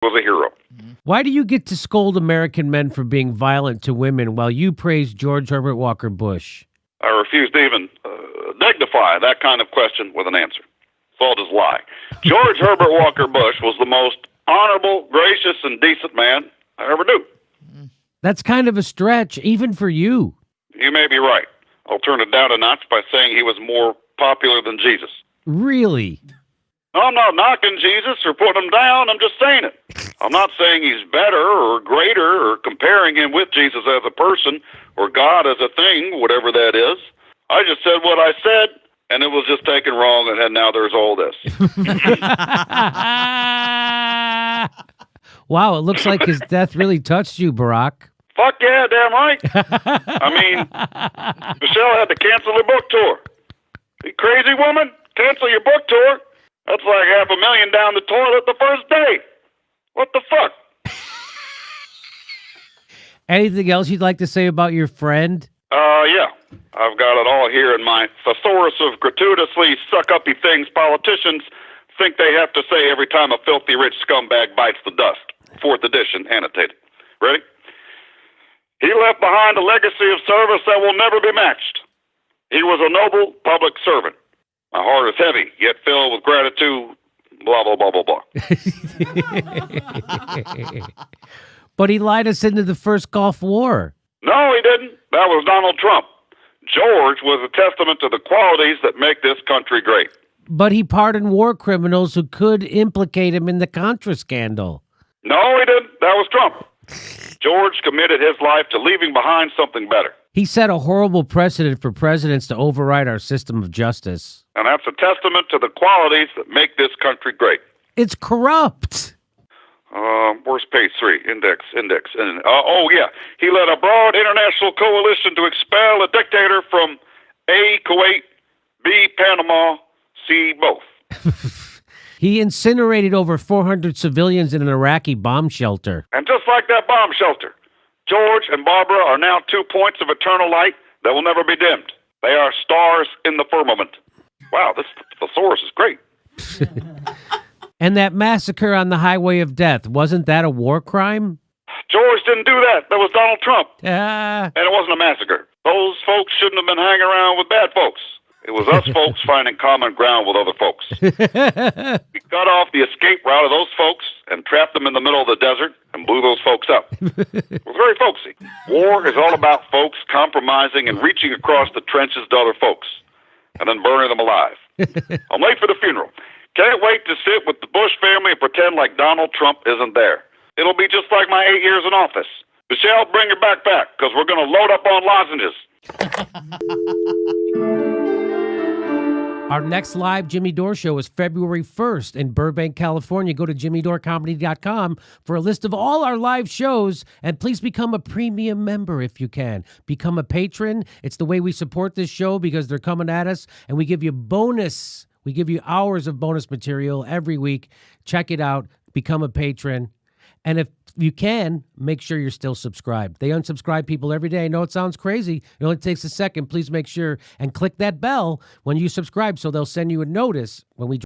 was a hero. Why do you get to scold American men for being violent to women while you praise George Herbert Walker Bush? I refuse to even dignify that kind of question with an answer. So I'll just lie. George Herbert Walker Bush was the most honorable, gracious, and decent man I ever knew. That's kind of a stretch, even for you. You may be right. I'll turn it down a notch by saying he was more popular than Jesus. Really? No, I'm not knocking Jesus or putting him down. I'm just saying it. I'm not saying he's better or greater or comparing him with Jesus as a person or God as a thing, whatever that is. I just said what I said, and it was just taken wrong, and now there's all this. Wow, it looks like his death really touched you, Barack. Fuck yeah, damn right. I mean, Michelle had to cancel her book tour. You crazy woman? Cancel your book tour? That's like $500,000 down the toilet the first day. What the fuck? Anything else you'd like to say about your friend? Yeah. I've got it all here in my thesaurus of gratuitously suck-uppy things politicians think they have to say every time a filthy rich scumbag bites the dust. 4th edition, annotated. Ready? He left behind a legacy of service that will never be matched. He was a noble public servant. My heart is heavy, yet filled with gratitude, blah, blah, blah, blah, blah. But he lied us into the first Gulf War. No, he didn't. That was Donald Trump. George was a testament to the qualities that make this country great. But he pardoned war criminals who could implicate him in the Contra scandal. No, he didn't. That was Trump. George committed his life to leaving behind something better. He set a horrible precedent for presidents to override our system of justice. And that's a testament to the qualities that make this country great. It's corrupt. Where's page 3? Index. Oh, yeah. He led a broad international coalition to expel a dictator from A, Kuwait, B, Panama, C, both. He incinerated over 400 civilians in an Iraqi bomb shelter. And just like that bomb shelter, George and Barbara are now 2 points of eternal light that will never be dimmed. They are stars in the firmament. Wow, this thesaurus is great. And that massacre on the Highway of Death, wasn't that a war crime? George didn't do that. That was Donald Trump. Ah. And it wasn't a massacre. Those folks shouldn't have been hanging around with bad folks. It was us folks finding common ground with other folks. We cut off the escape route of those folks and trapped them in the middle of the desert and blew those folks up. It was very folksy. War is all about folks compromising and reaching across the trenches to other folks and then burning them alive. I'm late for the funeral. Can't wait to sit with the Bush family and pretend like Donald Trump isn't there. It'll be just like my 8 years in office. Michelle, bring your backpack, because we're going to load up on lozenges. Our next live Jimmy Dore show is February 1st in Burbank, California. Go to jimmydorcomedy.com for a list of all our live shows, and please become a premium member if you can. Become a patron. It's the way we support this show because they're coming at us, and we give you bonus. We give you hours of bonus material every week. Check it out. Become a patron. And if you can, make sure you're still subscribed. They unsubscribe people every day. I know it sounds crazy. It only takes a second. Please make sure and click that bell when you subscribe so they'll send you a notice when we